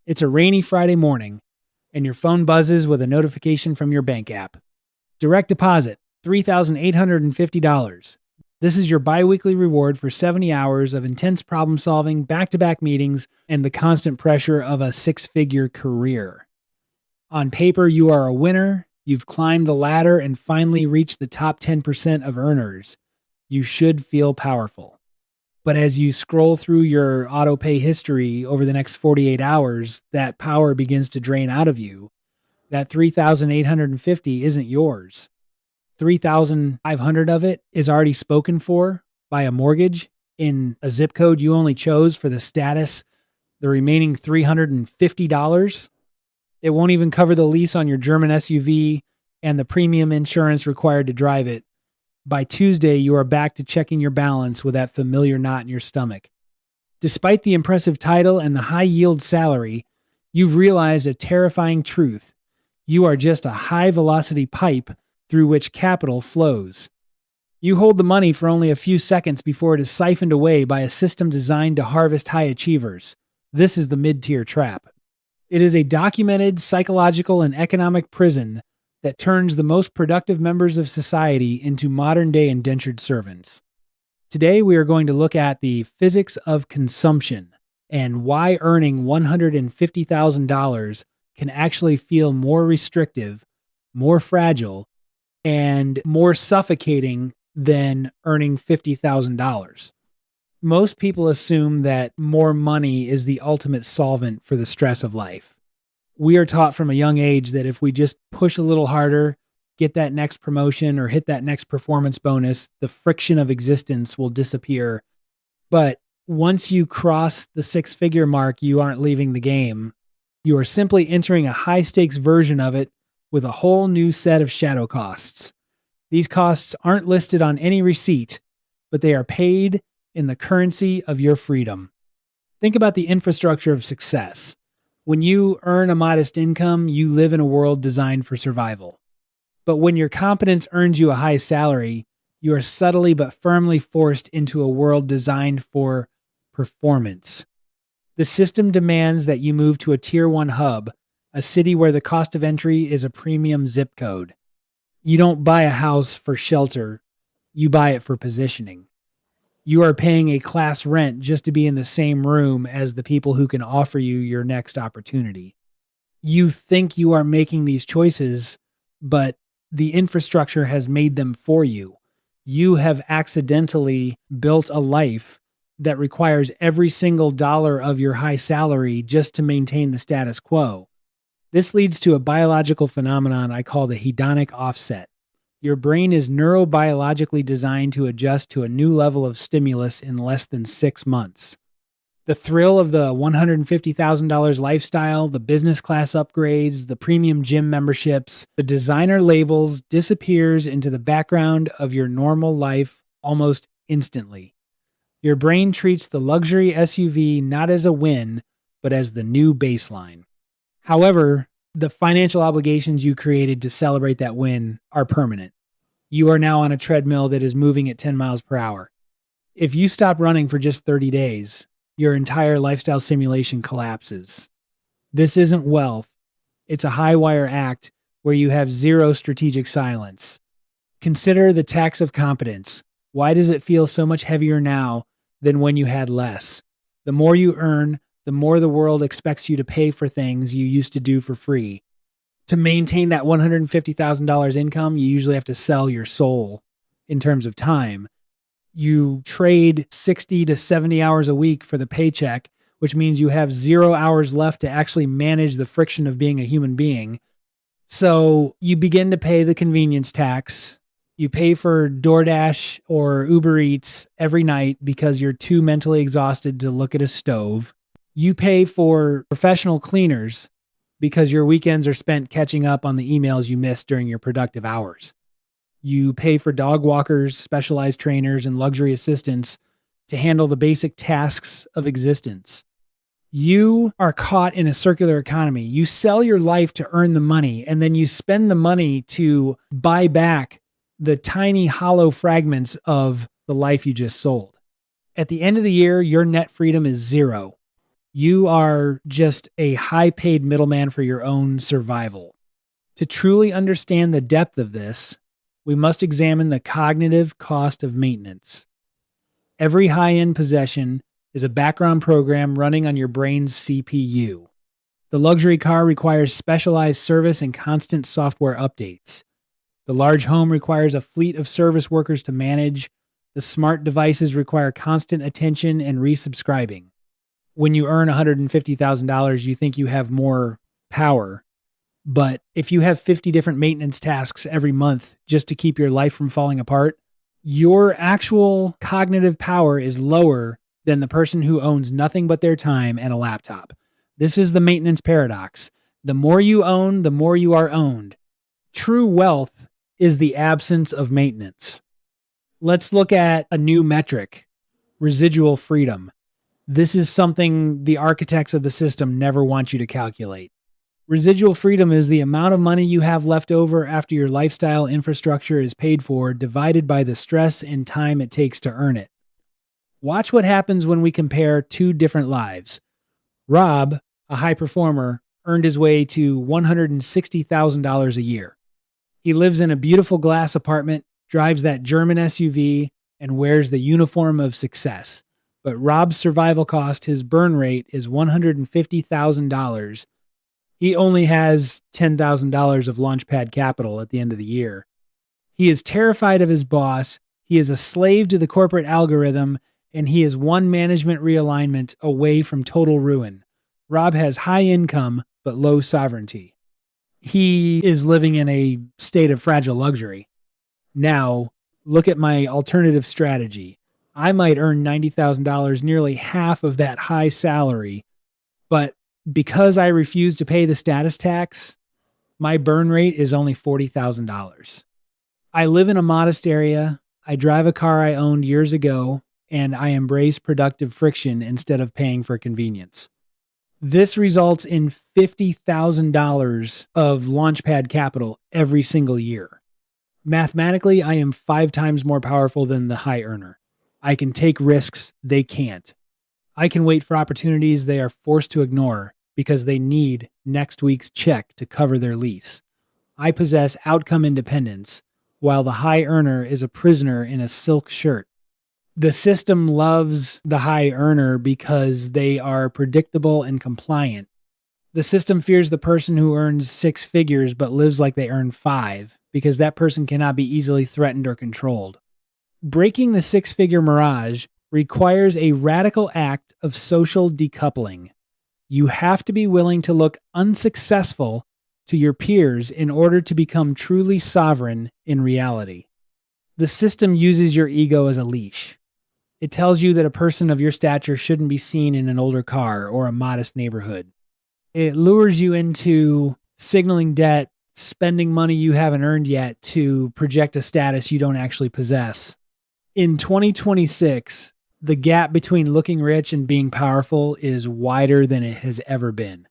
It's a rainy Friday morning, and your phone buzzes with a notification from your bank app. Direct deposit, $3,850. This is your biweekly reward for 70 hours of intense problem solving, back-to-back meetings, and the constant pressure of a six-figure career. On paper, you are a winner. You've climbed the ladder and finally reached the top 10% of earners. You should feel powerful. But as you scroll through your auto-pay history over the next 48 hours, that power begins to drain out of you. That $3,850 isn't yours. 3,500 of it is already spoken for by a mortgage in a zip code you only chose for the status. The remaining $350, it won't even cover the lease on your German SUV and the premium insurance required to drive it. By Tuesday, you are back to checking your balance with that familiar knot in your stomach. Despite the impressive title and the high-yield salary, you've realized a terrifying truth. You are just a high-velocity pipe through which capital flows. You hold the money for only a few seconds before it is siphoned away by a system designed to harvest high achievers. This is the mid-tier trap. It is a documented psychological and economic prison that turns the most productive members of society into modern-day indentured servants. Today, we are going to look at the physics of consumption and why earning $150,000 can actually feel more restrictive, more fragile, and more suffocating than earning $50,000. Most people assume that more money is the ultimate solvent for the stress of life. We are taught from a young age that if we just push a little harder, get that next promotion or hit that next performance bonus, the friction of existence will disappear. But once you cross the six-figure mark, you aren't leaving the game. You are simply entering a high-stakes version of it with a whole new set of shadow costs. These costs aren't listed on any receipt, but they are paid in the currency of your freedom. Think about the infrastructure of success. When you earn a modest income, you live in a world designed for survival. But when your competence earns you a high salary, you are subtly but firmly forced into a world designed for performance. The system demands that you move to a Tier 1 hub, a city where the cost of entry is a premium zip code. You don't buy a house for shelter, you buy it for positioning. You are paying a class rent just to be in the same room as the people who can offer you your next opportunity. You think you are making these choices, but the infrastructure has made them for you. You have accidentally built a life that requires every single dollar of your high salary just to maintain the status quo. This leads to a biological phenomenon I call the hedonic offset. Your brain is neurobiologically designed to adjust to a new level of stimulus in less than 6 months. The thrill of the $150,000 lifestyle, the business class upgrades, the premium gym memberships, the designer labels disappears into the background of your normal life almost instantly. Your brain treats the luxury SUV not as a win, but as the new baseline. However, the financial obligations you created to celebrate that win are permanent. You are now on a treadmill that is moving at 10 miles per hour. If you stop running for just 30 days, your entire lifestyle simulation collapses. This isn't wealth. It's a high wire act where you have zero strategic silence. Consider the tax of competence. Why does it feel so much heavier now than when you had less? The more you earn, the more the world expects you to pay for things you used to do for free. To maintain that $150,000 income, you usually have to sell your soul in terms of time. You trade 60 to 70 hours a week for the paycheck, which means you have 0 hours left to actually manage the friction of being a human being. So you begin to pay the convenience tax. You pay for DoorDash or Uber Eats every night because you're too mentally exhausted to look at a stove. You pay for professional cleaners because your weekends are spent catching up on the emails you missed during your productive hours. You pay for dog walkers, specialized trainers, and luxury assistants to handle the basic tasks of existence. You are caught in a circular economy. You sell your life to earn the money, and then you spend the money to buy back the tiny hollow fragments of the life you just sold. At the end of the year, your net freedom is zero. You are just a high paid middleman for your own survival. To truly understand the depth of this, we must examine the cognitive cost of maintenance. Every high end possession is a background program running on your brain's CPU. The luxury car requires specialized service and constant software updates. The large home requires a fleet of service workers to manage. The smart devices require constant attention and resubscribing. When you earn $150,000, you think you have more power. But if you have 50 different maintenance tasks every month just to keep your life from falling apart, your actual cognitive power is lower than the person who owns nothing but their time and a laptop. This is the maintenance paradox. The more you own, the more you are owned. True wealth is the absence of maintenance. Let's look at a new metric, residual freedom. This is something the architects of the system never want you to calculate. Residual freedom is the amount of money you have left over after your lifestyle infrastructure is paid for, divided by the stress and time it takes to earn it. Watch what happens when we compare two different lives. Rob, a high performer, earned his way to $160,000 a year. He lives in a beautiful glass apartment, drives that German SUV, and wears the uniform of success. But Rob's survival cost, his burn rate, is $150,000. He only has $10,000 of launchpad capital at the end of the year. He is terrified of his boss. He is a slave to the corporate algorithm, and he is one management realignment away from total ruin. Rob has high income, but low sovereignty. He is living in a state of fragile luxury. Now, look at my alternative strategy. I might earn $90,000, nearly half of that high salary, but because I refuse to pay the status tax, my burn rate is only $40,000. I live in a modest area. I drive a car I owned years ago, and I embrace productive friction instead of paying for convenience. This results in $50,000 of launchpad capital every single year. Mathematically, I am 5 times more powerful than the high earner. I can take risks they can't. I can wait for opportunities they are forced to ignore because they need next week's check to cover their lease. I possess outcome independence, while the high earner is a prisoner in a silk shirt. The system loves the high earner because they are predictable and compliant. The system fears the person who earns 6 figures but lives like they earn 5 because that person cannot be easily threatened or controlled. Breaking the 6-figure mirage requires a radical act of social decoupling. You have to be willing to look unsuccessful to your peers in order to become truly sovereign in reality. The system uses your ego as a leash. It tells you that a person of your stature shouldn't be seen in an older car or a modest neighborhood. It lures you into signaling debt, spending money you haven't earned yet to project a status you don't actually possess. In 2026, the gap between looking rich and being powerful is wider than it has ever been.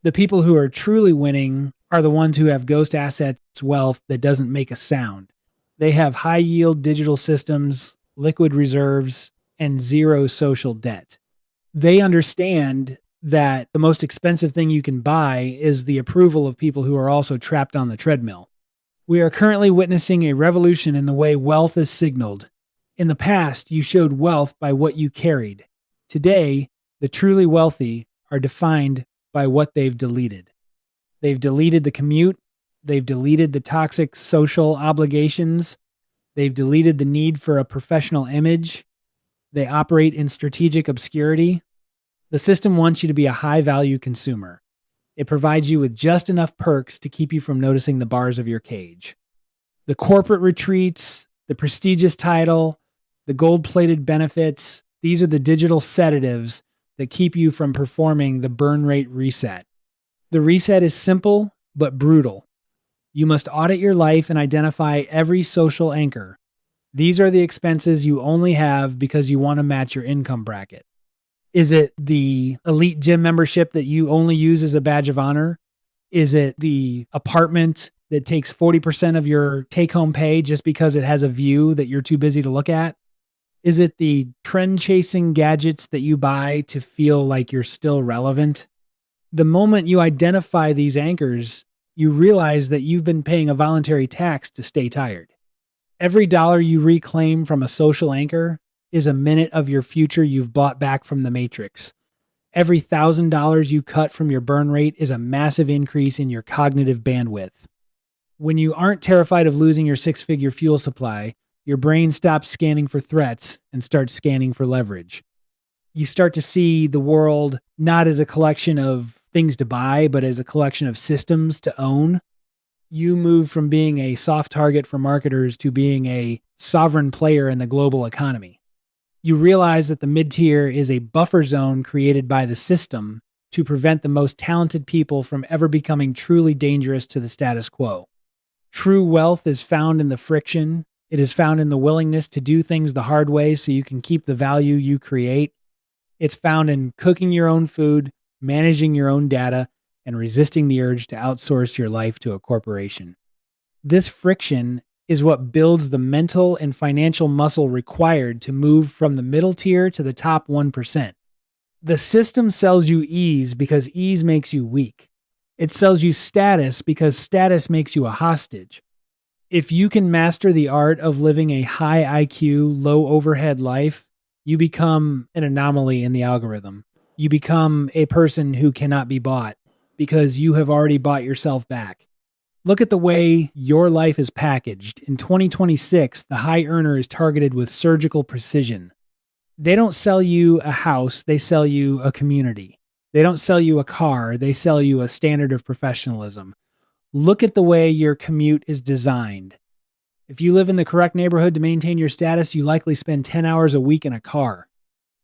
The people who are truly winning are the ones who have ghost assets wealth that doesn't make a sound. They have high yield digital systems, liquid reserves, and zero social debt. They understand that the most expensive thing you can buy is the approval of people who are also trapped on the treadmill. We are currently witnessing a revolution in the way wealth is signaled. In the past, you showed wealth by what you carried. Today, the truly wealthy are defined by what they've deleted. They've deleted the commute. They've deleted the toxic social obligations. They've deleted the need for a professional image. They operate in strategic obscurity. The system wants you to be a high-value consumer. It provides you with just enough perks to keep you from noticing the bars of your cage. The corporate retreats, the prestigious title, the gold-plated benefits, these are the digital sedatives that keep you from performing the burn rate reset. The reset is simple but brutal. You must audit your life and identify every social anchor. These are the expenses you only have because you want to match your income bracket. Is it the elite gym membership that you only use as a badge of honor? Is it the apartment that takes 40% of your take-home pay just because it has a view that you're too busy to look at? Is it the trend chasing gadgets that you buy to feel like you're still relevant? The moment you identify these anchors, you realize that you've been paying a voluntary tax to stay tired. Every dollar you reclaim from a social anchor is a minute of your future you've bought back from the Matrix. Every $1,000 you cut from your burn rate is a massive increase in your cognitive bandwidth. When you aren't terrified of losing your six-figure fuel supply, your brain stops scanning for threats and starts scanning for leverage. You start to see the world not as a collection of things to buy, but as a collection of systems to own. You move from being a soft target for marketers to being a sovereign player in the global economy. You realize that the mid-tier is a buffer zone created by the system to prevent the most talented people from ever becoming truly dangerous to the status quo. True wealth is found in the friction. It is found in the willingness to do things the hard way so you can keep the value you create. It's found in cooking your own food, managing your own data, and resisting the urge to outsource your life to a corporation. This friction is what builds the mental and financial muscle required to move from the middle tier to the top 1%. The system sells you ease because ease makes you weak. It sells you status because status makes you a hostage. If you can master the art of living a high IQ, low overhead life, you become an anomaly in the algorithm. You become a person who cannot be bought because you have already bought yourself back. Look at the way your life is packaged. In 2026, the high earner is targeted with surgical precision. They don't sell you a house, they sell you a community. They don't sell you a car, they sell you a standard of professionalism. Look at the way your commute is designed. If you live in the correct neighborhood to maintain your status, you likely spend 10 hours a week in a car.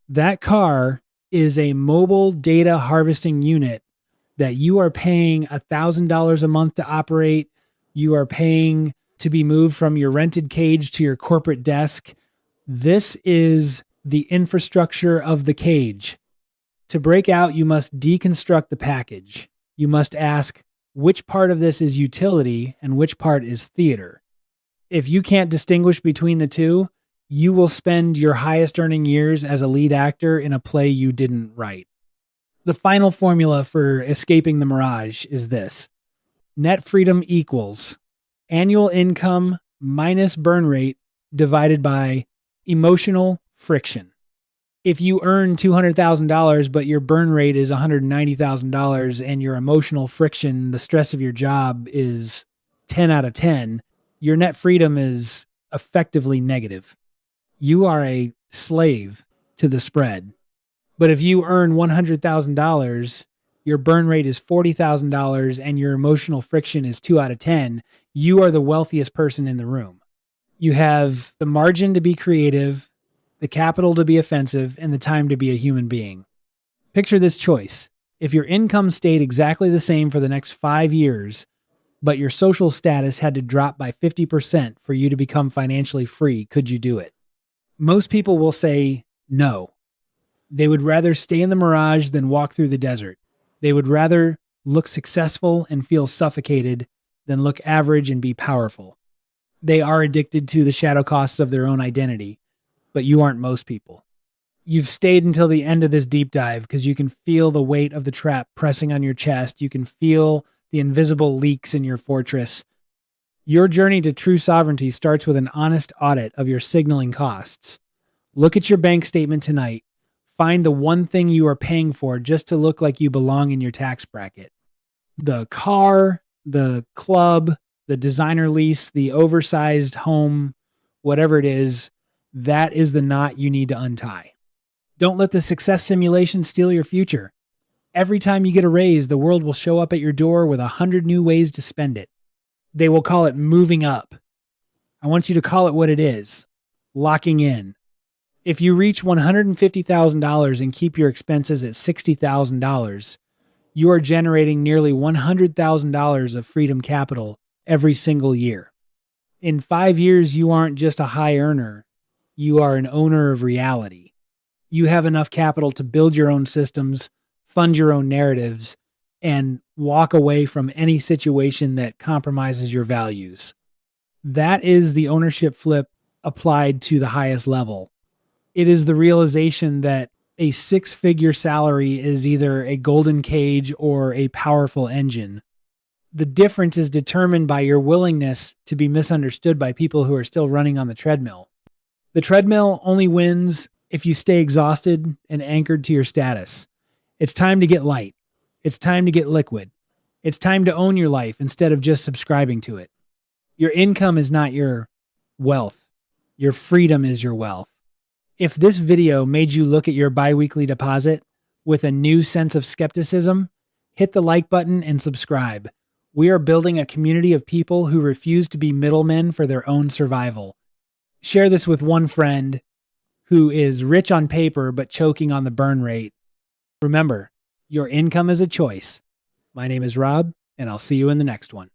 That car is a mobile data harvesting unit that you are paying $1,000 a month to operate. You are paying to be moved from your rented cage to your corporate desk. This is the infrastructure of the cage. To break out, you must deconstruct the package. You must ask, which part of this is utility and which part is theater? If you can't distinguish between the two, you will spend your highest earning years as a lead actor in a play you didn't write. The final formula for escaping the Mirage is this. Net freedom equals annual income minus burn rate divided by emotional friction. If you earn $200,000, but your burn rate is $190,000 and your emotional friction, the stress of your job is 10 out of 10, your net freedom is effectively negative. You are a slave to the spread. But if you earn $100,000, your burn rate is $40,000 and your emotional friction is 2 out of 10, you are the wealthiest person in the room. You have the margin to be creative, the capital to be offensive, and the time to be a human being. Picture this choice. If your income stayed exactly the same for the next 5 years, but your social status had to drop by 50% for you to become financially free, could you do it? Most people will say no. They would rather stay in the Mirage than walk through the desert. They would rather look successful and feel suffocated than look average and be powerful. They are addicted to the shadow costs of their own identity, but you aren't most people. You've stayed until the end of this deep dive because you can feel the weight of the trap pressing on your chest. You can feel the invisible leaks in your fortress. Your journey to true sovereignty starts with an honest audit of your signaling costs. Look at your bank statement tonight. Find the one thing you are paying for just to look like you belong in your tax bracket. The car, the club, the designer lease, the oversized home, whatever it is, that is the knot you need to untie. Don't let the success simulation steal your future. Every time you get a raise, the world will show up at your door with 100 new ways to spend it. They will call it moving up. I want you to call it what it is, locking in. If you reach $150,000 and keep your expenses at $60,000, you are generating nearly $100,000 of freedom capital every single year. In 5 years, you aren't just a high earner. You are an owner of reality. You have enough capital to build your own systems, fund your own narratives, and walk away from any situation that compromises your values. That is the ownership flip applied to the highest level. It is the realization that a six-figure salary is either a golden cage or a powerful engine. The difference is determined by your willingness to be misunderstood by people who are still running on the treadmill. The treadmill only wins if you stay exhausted and anchored to your status. It's time to get light. It's time to get liquid. It's time to own your life instead of just subscribing to it. Your income is not your wealth. Your freedom is your wealth. If this video made you look at your biweekly deposit with a new sense of skepticism, hit the like button and subscribe. We are building a community of people who refuse to be middlemen for their own survival. Share this with one friend who is rich on paper but choking on the burn rate. Remember, your income is a choice. My name is Rob, and I'll see you in the next one.